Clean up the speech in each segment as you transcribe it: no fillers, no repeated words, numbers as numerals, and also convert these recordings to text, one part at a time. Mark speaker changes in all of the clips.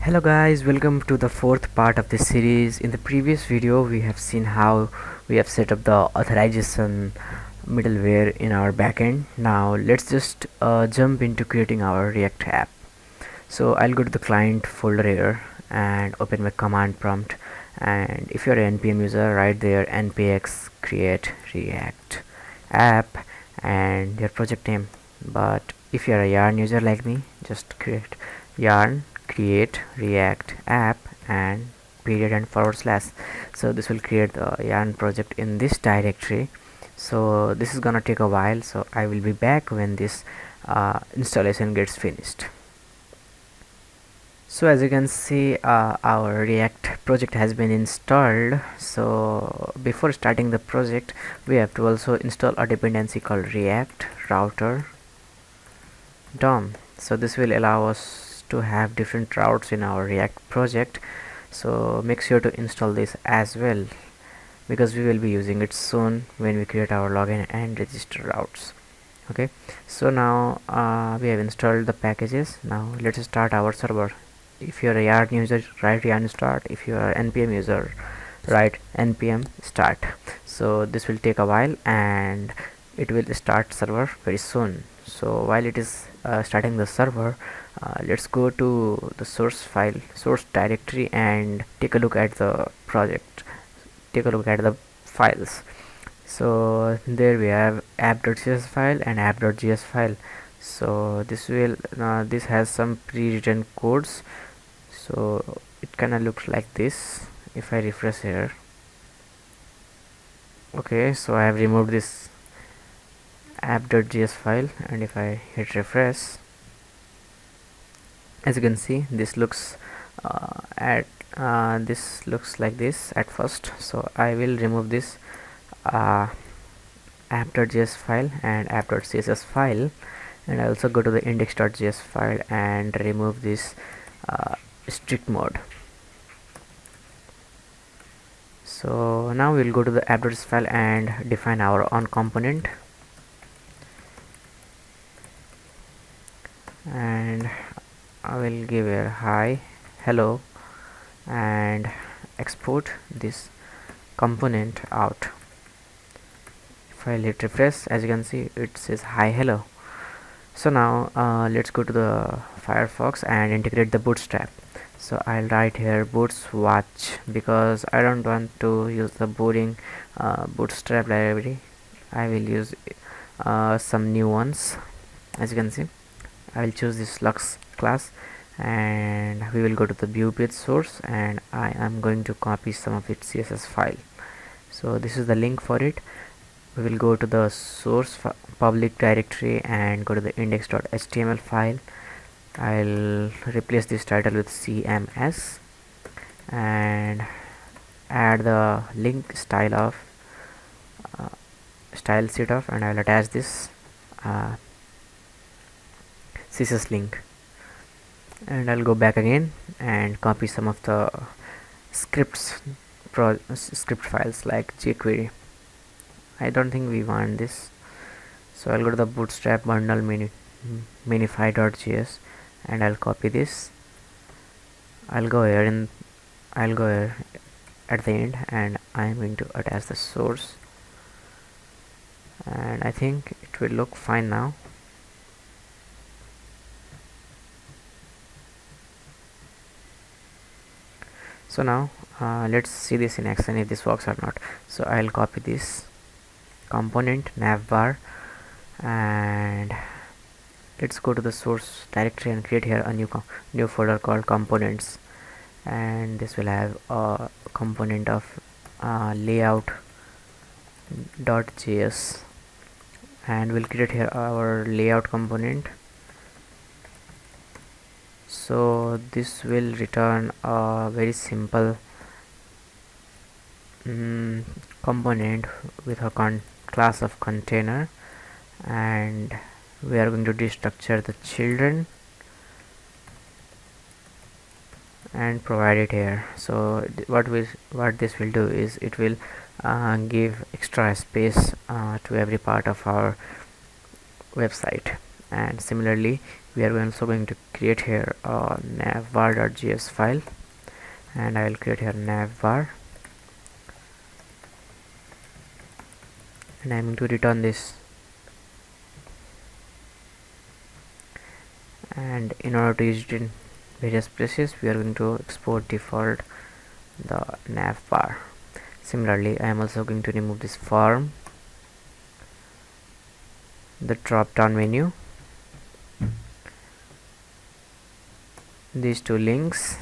Speaker 1: Hello guys, welcome to the fourth part of this series. In the previous video we have seen how we have set up the authorization middleware in our backend. Now let's just jump into creating our React app. So I'll go to the client folder here and open my command prompt, and if you're an npm user, write there npx create react app and your project name. But if you're a yarn user like me, just create yarn create react app and period and forward slash. So this will create the yarn project in this directory. So this is gonna take a while, so I will be back when this installation gets finished. So as you can see, our React project has been installed. So before starting the project, we have to also install a dependency called React router DOM. So this will allow us to have different routes in our React project. So make sure to install this as well, because we will be using it soon when we create our login and register routes. Okay, so now we have installed the packages. Now let's start our server. If you're a yarn user, write yarn start. If you are npm user, write npm start. So this will take a while and it will start server very soon. So while it is starting the server, let's go to the source directory and take a look at the project, take a look at the files. So there we have app.js file and app.js file. So this has some pre-written codes. So it kind of looks like this if I refresh here. Okay, so I have removed this app.js file, and if I hit refresh, as you can see, this looks this looks like this at first. So I will remove this app.js file and app.css file, and I also go to the index.js file and remove this strict mode. So now we'll go to the app.js file and define our own component, and I will give a hi hello and export this component out. If I hit refresh, as you can see, it says hi hello. So now let's go to the Firefox and integrate the bootstrap. So I'll write here boots watch, because I don't want to use the boring bootstrap library. I will use some new ones. As you can see, I will choose this Lux class, and we will go to the view page source, and I am going to copy some of its CSS file. So this is the link for it. We will go to the source public directory and go to the index.html file. I'll replace this title with CMS and add the link style of style set of, and I will attach this CSS link, and I'll go back again and copy some of the script files like jQuery. I don't think we want this, so I'll go to the bootstrap bundle minify.js and I'll copy this. I'll go here at the end, and I'm going to attach the source, and I think it will look fine now. So now let's see this in action, if this works or not. So I'll copy this component navbar, and let's go to the source directory and create here a new folder called components, and this will have a component of layout.js, and we'll create here our layout component. So this will return a very simple component with a class of container, and we are going to destructure the children and provide it here. So what this will do is it will give extra space to every part of our website. and similarly we are also going to create here a navbar.js file, and I will create here navbar, and I am going to return this. And in order to use it in various places, we are going to export default the navbar. Similarly, I am also going to remove this form, the drop down menu, these two links,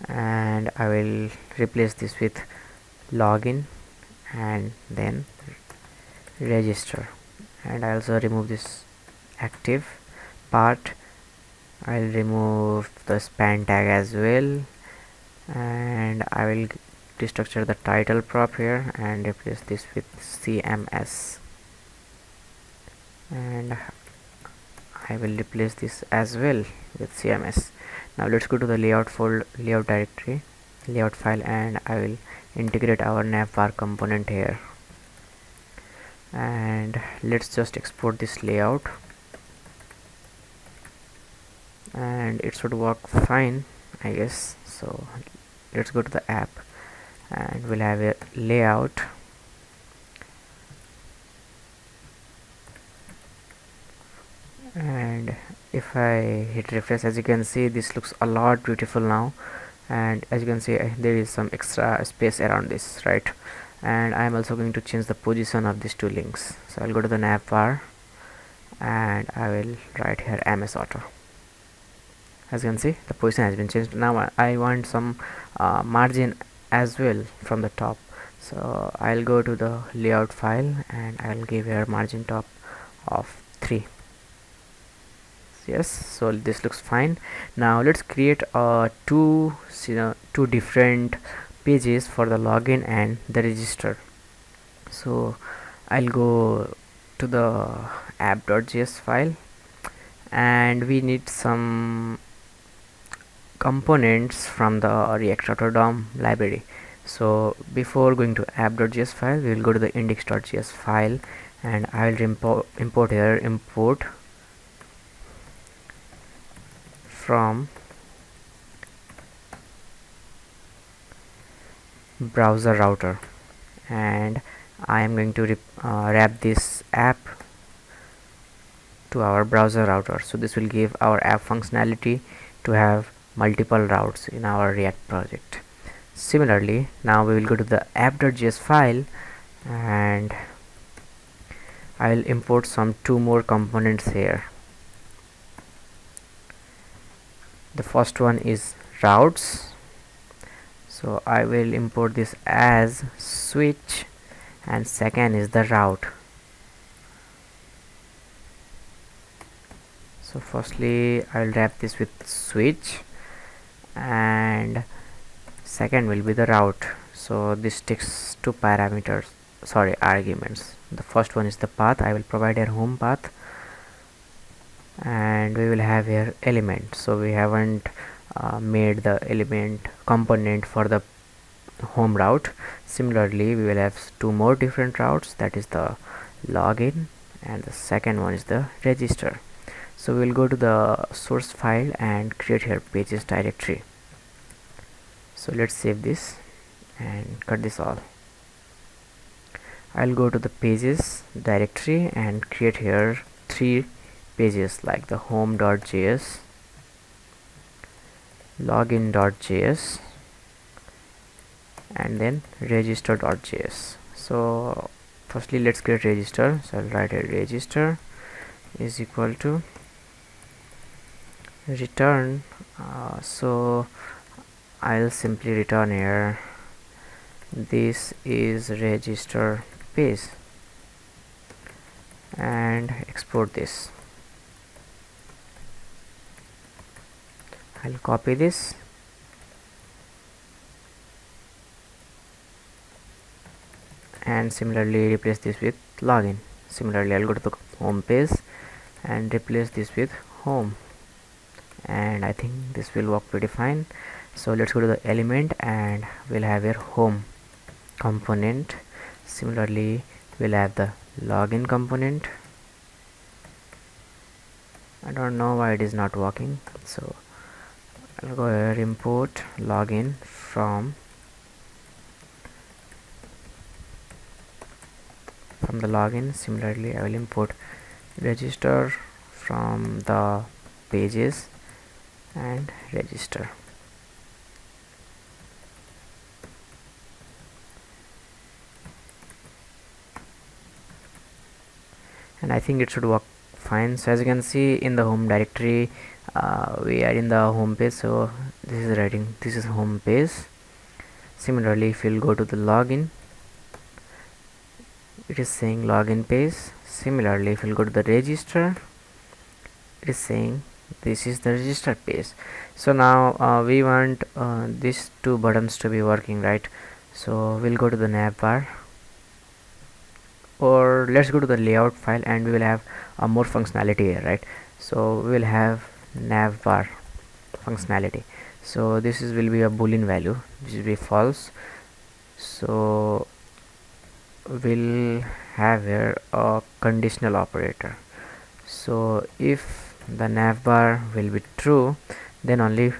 Speaker 1: and I will replace this with login and then register. And I also remove this active part. I'll remove the span tag as well, and I will destructure the title prop here and replace this with CMS, and I will replace this as well with CMS. Now let's go to the layout directory, layout file, and I will integrate our navbar component here, and let's just export this layout, and it should work fine, I guess. So let's go to the app, and we'll have a layout, and if I hit refresh, as you can see, this looks a lot beautiful now. And as you can see, there is some extra space around this, right? And I am also going to change the position of these two links. So I'll go to the navbar and I will write here MS Auto. As you can see, the position has been changed. Now I want some margin as well from the top, so I'll go to the layout file and I'll give here margin top of 3. Yes, so this looks fine. Now let's create two different pages for the login and the register. So I'll go to the app.js file, and we need some components from the React Router DOM library. So before going to app.js file, we will go to the index.js file, and I will import here import from browser router, and I am going to wrap this app to our browser router. So this will give our app functionality to have multiple routes in our React project. Similarly, now we will go to the app.js file, and I will import some two more components here. The first one is routes, so I will import this as switch, and second is the route. So firstly I will wrap this with switch, and second will be the route. So this takes two parameters, sorry, arguments. The first one is the path. I will provide here home path, and we will have here element. So we haven't made the element component for the home route. Similarly, we will have two more different routes, that is the login, and the second one is the register. So we will go to the source file and create here pages directory. So let's save this and cut this all. I'll go to the pages directory and create here 3 pages, like the home.js, login.js, and then register.js. So firstly let's create register. So I'll write a register is equal to return. So I'll simply return here this is register page, and export this. I'll copy this and similarly replace this with login. Similarly, I'll go to the home page and replace this with home, and I think this will work pretty fine. So let's go to the element and we'll have your home component. Similarly, we'll have the login component. I don't know why it is not working, so I'll go here, import login from the login. Similarly, I will import register from the pages and register. And I think it should work fine. So as you can see in the home directory, we are in the home page, so this is home page. Similarly, if you'll go to the login, it is saying login page. Similarly, if you'll go to the register, it is saying this is the register page. So now we want these two buttons to be working, right? So we'll go to the navbar, or let's go to the layout file, and we will have more functionality here, right? So we will have navbar functionality. So this will be a boolean value, which will be false. So we'll have here a conditional operator. So if the navbar will be true, then only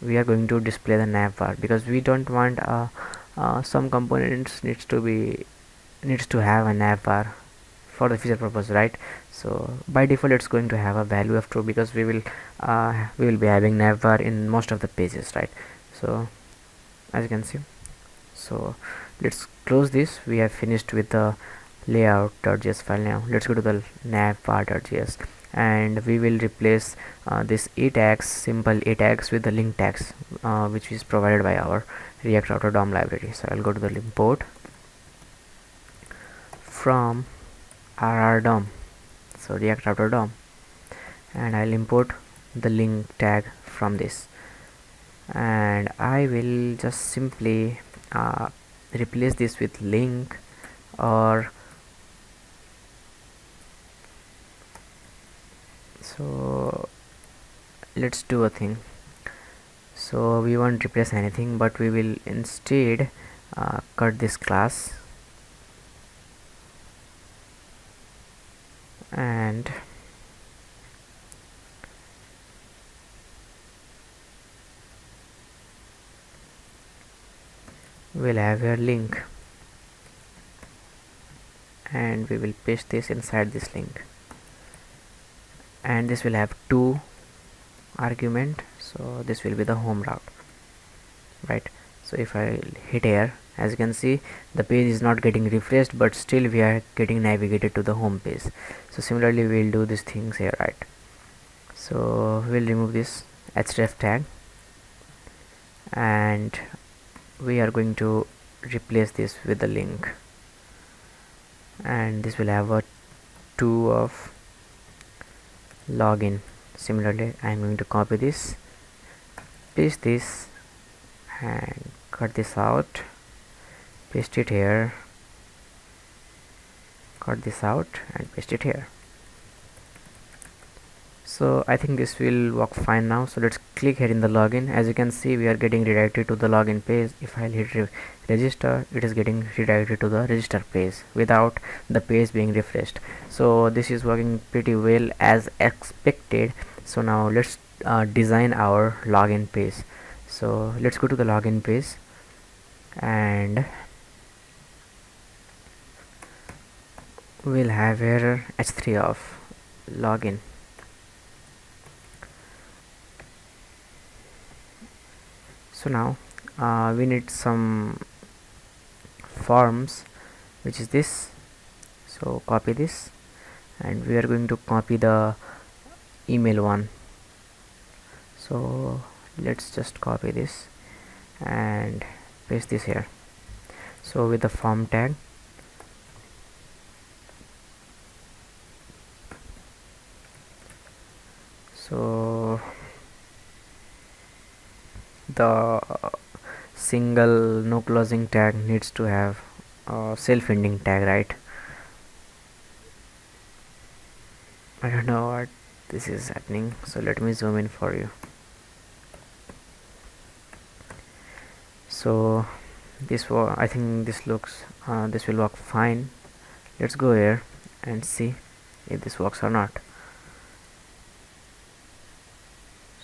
Speaker 1: we are going to display the navbar, because we don't want some components needs to have a navbar for the feature purpose, right? So by default it's going to have a value of true, because we will be having navbar in most of the pages, right? So as you can see, so let's close this. We have finished with the layout.js file. Now let's go to the navbar.js, and we will replace this a tags, simple a tags, with the link tags, which is provided by our React Router DOM library. So I'll go to the import from RR-DOM, so React Router DOM, and I'll import the link tag from this, and I will just simply replace this with link, or so let's do a thing. So we won't replace anything, but we will instead cut this class, and we'll have your link, and we will paste this inside this link, and this will have two argument. So this will be the home route, right? So if I hit here, as you can see, the page is not getting refreshed, but still we are getting navigated to the home page. So similarly we'll do these things here, right? So we'll remove this href tag, and we are going to replace this with the link, and this will have a 2 of login. Similarly, I am going to copy this, paste this, and cut this out, paste it here, cut this out, and paste it here. So I think this will work fine now. So let's click here in the login. As you can see, we are getting redirected to the login page. If I hit register, it is getting redirected to the register page without the page being refreshed. So this is working pretty well as expected. So now let's design our login page. So let's go to the login page, and we'll have here h3 of login. So now we need some forms, which is this. So copy this, and we are going to copy the email one. So let's just copy this and paste this here. So with the form tag, so the single no closing tag needs to have a self-ending tag, right? I don't know what this is happening, so let me zoom in for you. So I think this will work fine. Let's go here and see if this works or not.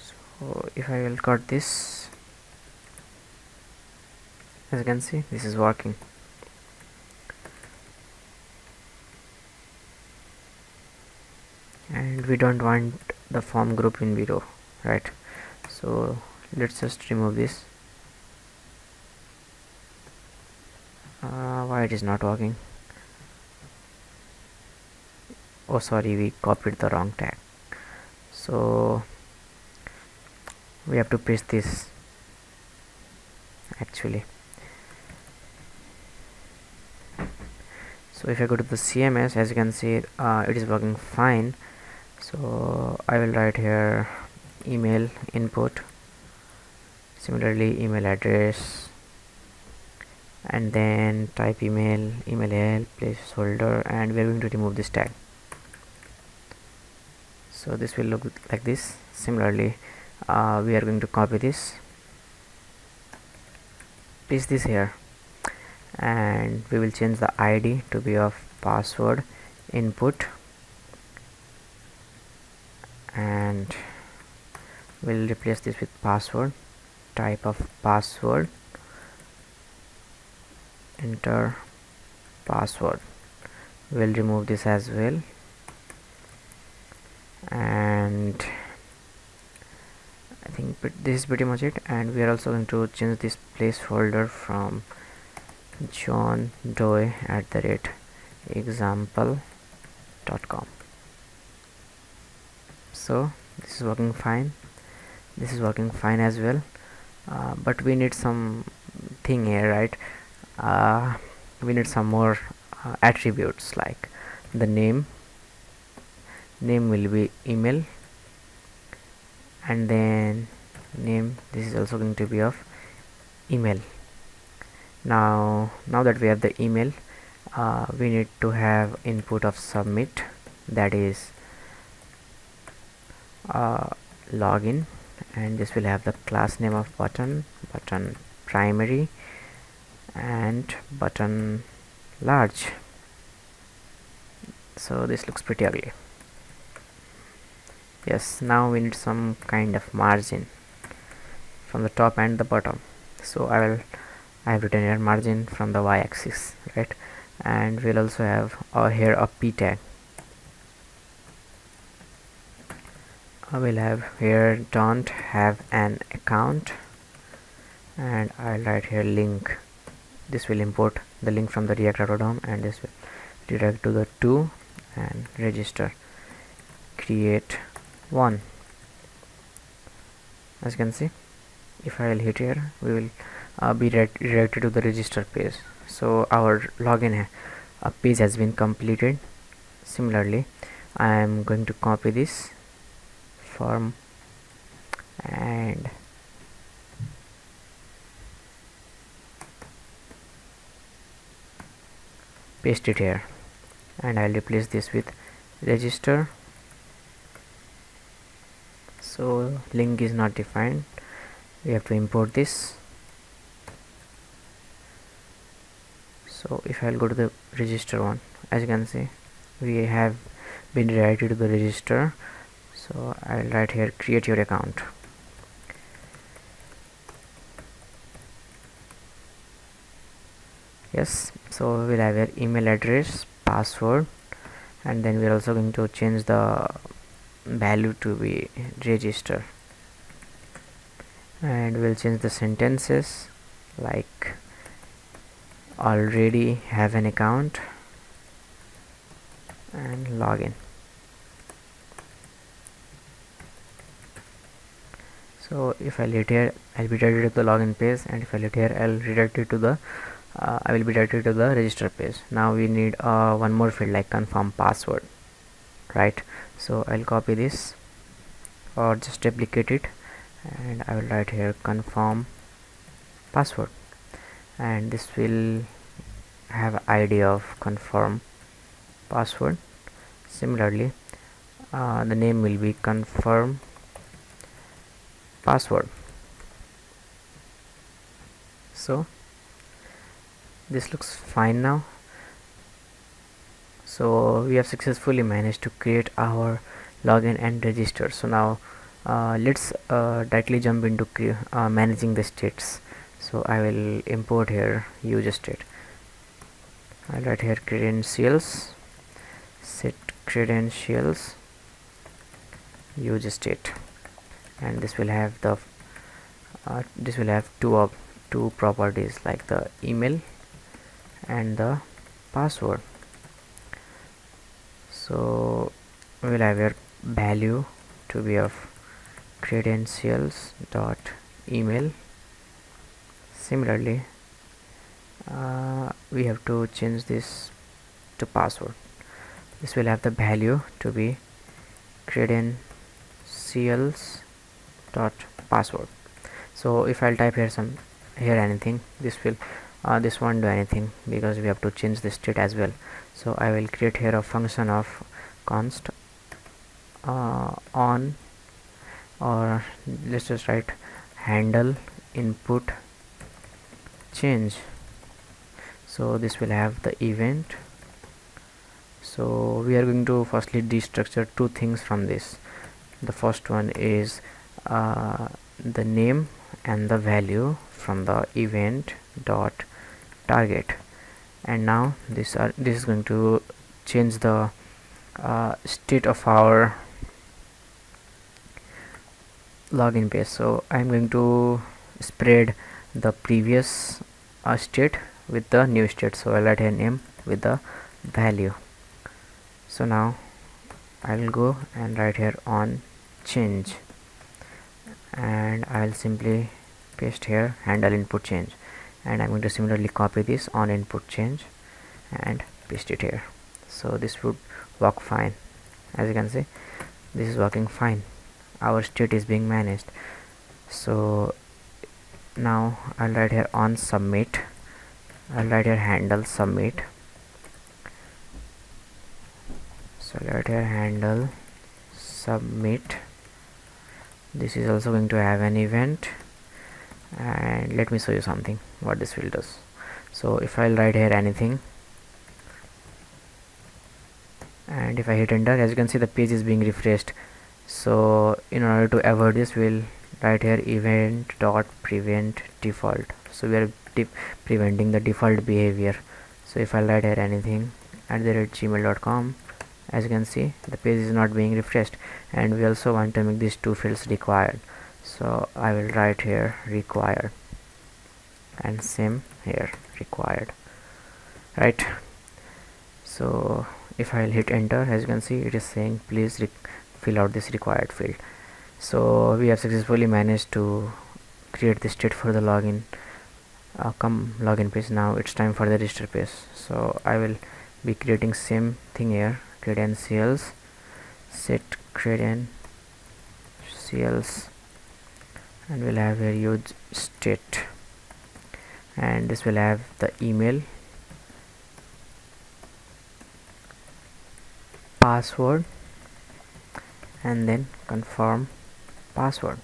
Speaker 1: So if I will cut this, as you can see, this is working. And we don't want the form group in below, right? So let's just remove this. Why it is not working? Oh sorry, we copied the wrong tag, so we have to paste this actually. So if I go to the CMS, as you can see, it is working fine. So I will write here email input, similarly email address, and then type email help placeholder, and we are going to remove this tag. So this will look like this. Similarly, we are going to copy this, paste this here, and we will change the ID to be of password input, and we'll replace this with password, type of password, enter password. We'll remove this as well, and I think this is pretty much it. And we are also going to change this placeholder from John Doe @example.com. so this is working fine, this is working fine as well, but we need some thing here, right? We need some more attributes, like the name will be email, and then name, this is also going to be of email. Now that we have the email, we need to have input of submit, that is login, and this will have the class name of button primary, and button large. So this looks pretty ugly. Yes, now we need some kind of margin from the top and the bottom. So I have written here margin from the y-axis, right? And we'll also have here a p tag. I will have here don't have an account, and I'll write here link. This will import the link from the React DOM, and this will redirect to the to and register create one. As you can see, if I will hit here, we will be redirected to the register page. So our login page has been completed. Similarly, I am going to copy this form and paste it here, and I'll replace this with register. So link is not defined, we have to import this. So if I'll go to the register one, as you can see, we have been redirected to the register. So I'll write here create your account. Yes, so we'll have your email address, password, and then we're also going to change the value to be register, and we'll change the sentences like already have an account and login. So if I hit here, I'll be directed to the login page, and if I hit here, I'll redirect it to the I will be directed to the register page. Now we need one more field like confirm password, right? So I'll copy this or just duplicate it, and I will write here confirm password, and this will have ID of confirm password. Similarly, the name will be confirm password. So this looks fine now. So we have successfully managed to create our login and register. So now let's directly jump into managing the states. So I will import here user state. I'll write here credentials, set credentials user state, and this will have the two properties like the email and the password. So we will have your value to be of credentials dot email. Similarly, we have to change this to password. This will have the value to be credentials dot password. So if I'll type here anything, this won't do anything because we have to change the state as well. So I will create here a function of const on, or let's just write handle input change. So this will have the event. So we are going to firstly destructure two things from this. The first one is the name and the value from the event dot target, and now this is going to change the state of our login page. So I'm going to spread the previous state with the new state. So I'll write a name with the value. So now I will go and write here on change, and I'll simply paste here handle input change, and I'm going to similarly copy this on input change and paste it here. So this would work fine. As you can see, this is working fine. Our state is being managed. So now I'll write here on submit. I'll write here handle submit. So I'll write here handle submit. This is also going to have an event, and let me show you something what this will does. So if I'll write here anything, and if I hit enter, as you can see the page is being refreshed. So in order to avoid this, we'll write here event dot prevent default. So we are preventing the default behavior. So if I write here anything @gmail.com, as you can see the page is not being refreshed, and we also want to make these two fields required. So I will write here required, and same here required, right? So if I'll hit enter, as you can see it is saying please fill out this required field. So we have successfully managed to create the state for the login login page. Now it's time for the register page. So I will be creating same thing here, credentials, set credentials, and we'll have here use state, and this will have the email, password, and then confirm password.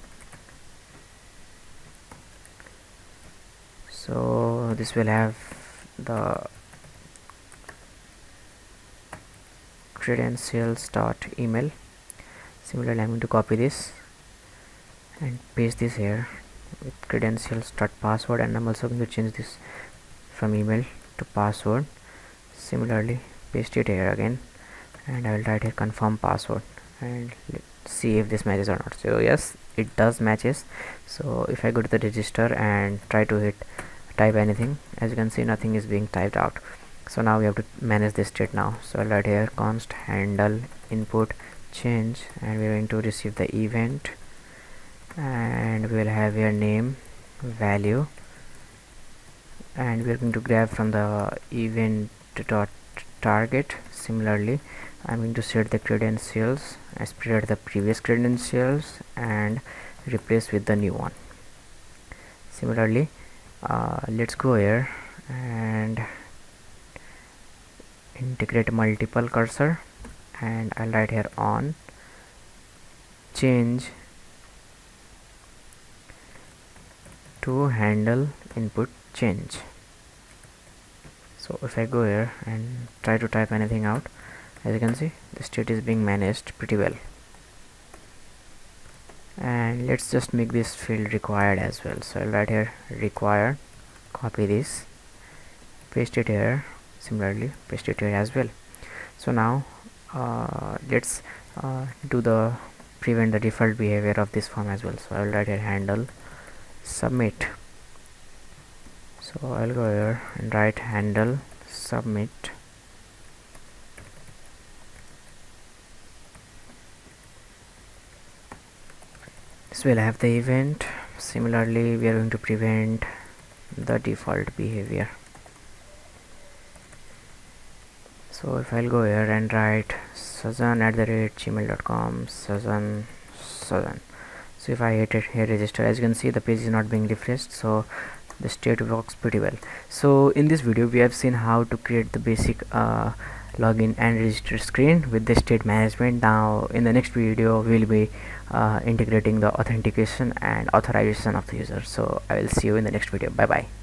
Speaker 1: So this will have the credentials dot email. Similarly, I'm going to copy this and paste this here with credentials dot password, and I'm also going to change this from email to password. Similarly, paste it here again, and I will write here confirm password, and let's see if this matches or not. So yes, it does matches. So if I go to the register and try to type anything, as you can see nothing is being typed out. So now we have to manage this state now. So I'll write here const handle input change, and we're going to receive the event, and we will have your name, value, and we're going to grab from the event dot target. Similarly, I'm going to set the credentials as per the previous credentials and replace with the new one. Similarly, let's go here and integrate multiple cursor, and I'll write here on change to handle input change. So if I go here and try to type anything out, as you can see, the state is being managed pretty well. And let's just make this field required as well. So I'll write here required, copy this, paste it here, similarly paste it here as well. So now let's do the prevent the default behavior of this form as well. So I'll write here handle submit. So I'll go here and write handle submit. This will have the event. Similarly, we are going to prevent the default behavior. So if I'll go here and write sajan@gmail.com, sajan. So if I hit register, as you can see, the page is not being refreshed, so the state works pretty well. So in this video we have seen how to create the basic login and register screen with the state management. Now in the next video we will be integrating the authentication and authorization of the user. So I will see you in the next video. Bye bye.